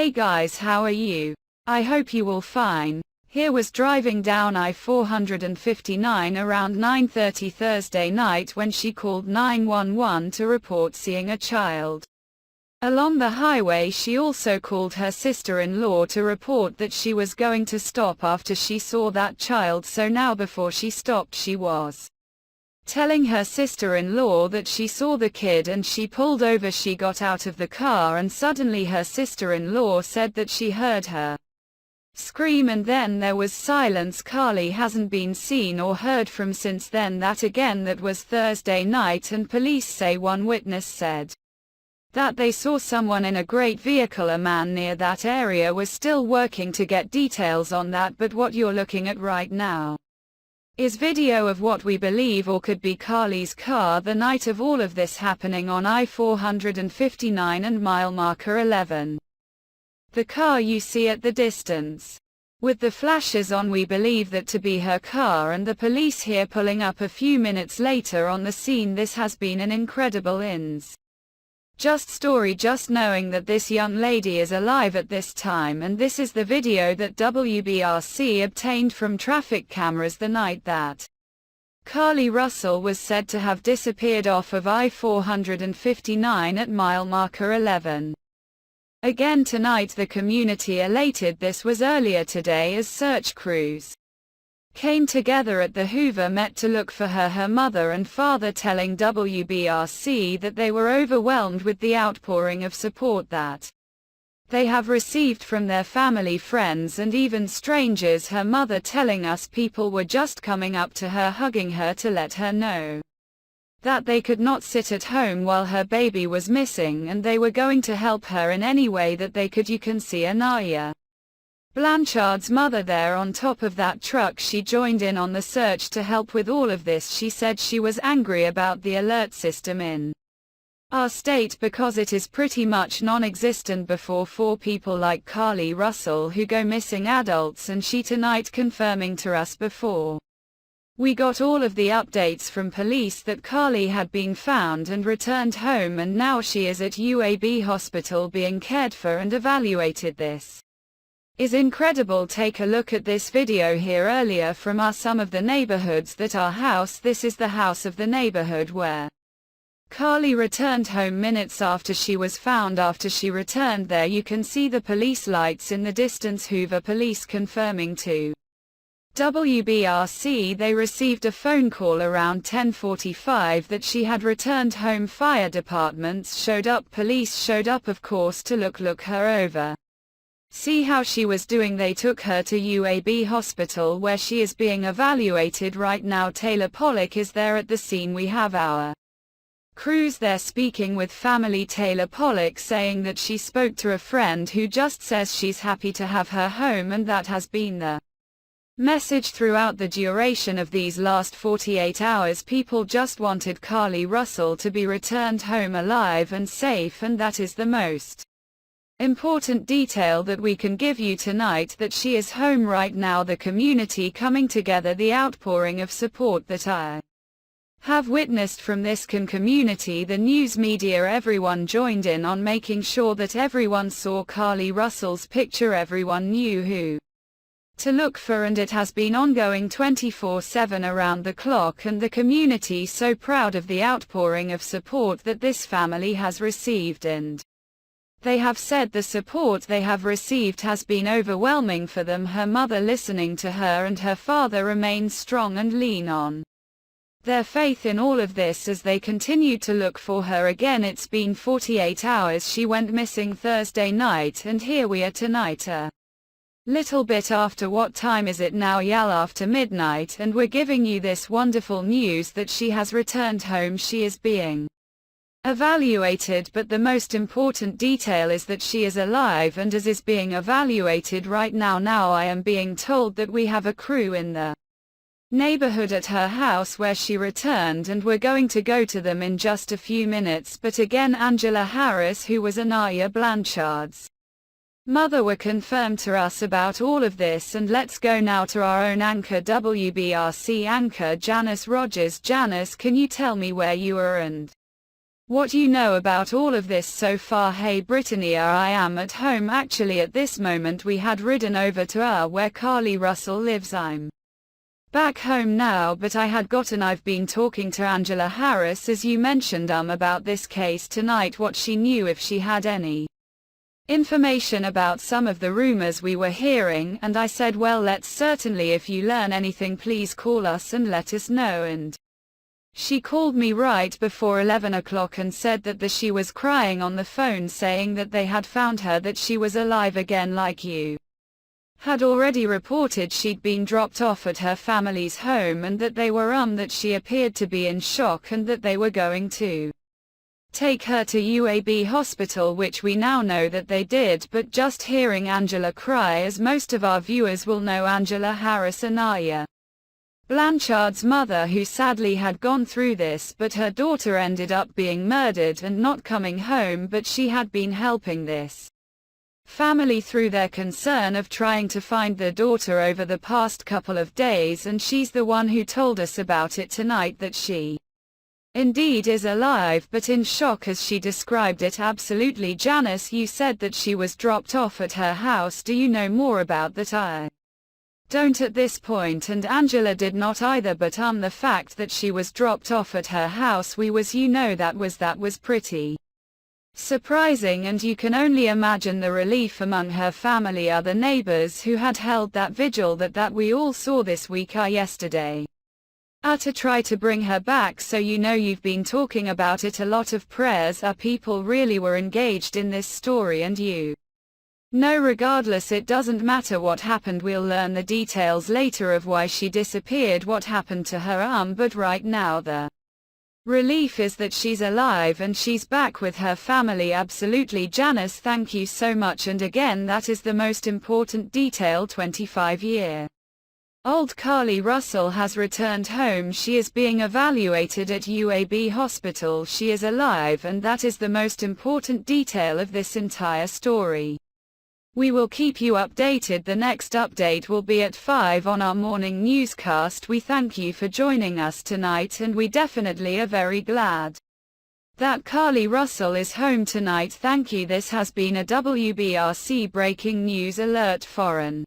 Hey guys, how are you? I hope you all fine. Here was driving down I-459 around 9:30 Thursday night when she called 911 to report seeing a child. Along the highway she also called her sister-in-law to report that she was going to stop after she saw that child, so now before she stopped she was telling her sister-in-law that she saw the kid and she pulled over. She got out of the car and suddenly her sister-in-law said that she heard her scream and then there was silence. Carlee hasn't been seen or heard from since then. That was Thursday night, and police say one witness said that they saw someone in a great vehicle. A man near that area was still working to get details on that, but what you're looking at right now is video of what we believe or could be Carlee's car the night of all of this happening on I-459 and mile marker 11. The car you see at the distance with the flashes on, we believe that to be her car, and the police here pulling up a few minutes later on the scene. This has been an incredible just story, just knowing that this young lady is alive at this time, and this is the video that WBRC obtained from traffic cameras the night that Carlee Russell was said to have disappeared off of I-459 at mile marker 11. Again tonight the community elated. This was earlier today as search crews came together at the Hoover Met to look for her. Her mother and father telling WBRC that they were overwhelmed with the outpouring of support that they have received from their family, friends and even strangers. Her mother telling us people were just coming up to her, hugging her to let her know that they could not sit at home while her baby was missing and they were going to help her in any way that they could. You can see Anaya Blanchard's mother there on top of that truck. She joined in on the search to help with all of this. She said she was angry about the alert system in our state because it is pretty much non-existent before for people like Carlee Russell who go missing, adults, and she tonight confirming to us before we got all of the updates from police that Carlee had been found and returned home, and now she is at UAB Hospital being cared for and evaluated. This is incredible. Take a look at this video here earlier from some of the neighborhoods that our house. This is the house of the neighborhood where Carlee returned home minutes after she was found. After she returned there, you can see the police lights in the distance. Hoover Police confirming to WBRC they received a phone call around 10:45 that she had returned home. Fire departments showed up, police showed up of course to look her over, see how she was doing. They took her to UAB Hospital where she is being evaluated right now. Taylor Pollock is there at the scene. We have our crews there speaking with family. Taylor Pollock saying that she spoke to a friend who just says she's happy to have her home, and that has been the message throughout the duration of these last 48 hours. People just wanted Carlee Russell to be returned home alive and safe, and that is the most important detail that we can give you tonight, that she is home right now. The community coming together, the outpouring of support that I have witnessed from this community, the news media, everyone joined in on making sure that everyone saw Carlee Russell's picture, everyone knew who to look for, and it has been ongoing 24/7 around the clock, and the community so proud of the outpouring of support that this family has received, and they have said the support they have received has been overwhelming for them. Her mother listening to her, and her father remains strong and lean on their faith in all of this as they continue to look for her. Again, it's been 48 hours. She went missing Thursday night, and here we are tonight a little bit after, what time is it now? After midnight, and we're giving you this wonderful news that she has returned home. She is being evaluated, but the most important detail is that she is alive and is being evaluated right now. Now I am being told that we have a crew in the neighborhood at her house where she returned, and we're going to go to them in just a few minutes. But again, Angela Harris, who was Anaya Blanchard's mother, were confirmed to us about all of this. And let's go now to our own anchor, WBRC anchor Janice Rogers. Janice, can you tell me where you are and What you know about all of this so far? Hey Britannia, I am at home actually at this moment. We had ridden over to where Carlee Russell lives. I'm back home now, but I've been talking to Angela Harris as you mentioned about this case tonight, what she knew, if she had any information about some of the rumors we were hearing, and I said, well, let's certainly, if you learn anything please call us and let us know. And she called me right before 11 o'clock and said that she was crying on the phone, saying that they had found her, that she was alive again, like you had already reported. She'd been dropped off at her family's home and that they were that she appeared to be in shock and that they were going to take her to UAB Hospital, which we now know that they did. But just hearing Angela cry, as most of our viewers will know, Angela Harris, Anaya Blanchard's mother, who sadly had gone through this, but her daughter ended up being murdered and not coming home, but she had been helping this family through their concern of trying to find their daughter over the past couple of days, and she's the one who told us about it tonight, that she indeed is alive but in shock, as she described it. Absolutely. Janice, you said that she was dropped off at her house. Do you know more about that? I don't at this point, and Angela did not either, but the fact that she was dropped off at her house, that was pretty surprising, and you can only imagine the relief among her family, other neighbors who had held that vigil that we all saw this week yesterday to try to bring her back. So you've been talking about it a lot. Of prayers, people really were engaged in this story, and regardless, it doesn't matter what happened, we'll learn the details later of why she disappeared, what happened to her but right now the relief is that she's alive and she's back with her family. Absolutely. Janice, thank you so much, and again, that is the most important detail. 25-year-old Carlee Russell has returned home. She is being evaluated at UAB Hospital. She is alive, and that is the most important detail of this entire story. We will keep you updated. The next update will be at 5 on our morning newscast. We thank you for joining us tonight, and we definitely are very glad that Carlee Russell is home tonight. Thank you. This has been a WBRC Breaking News Alert Foreign.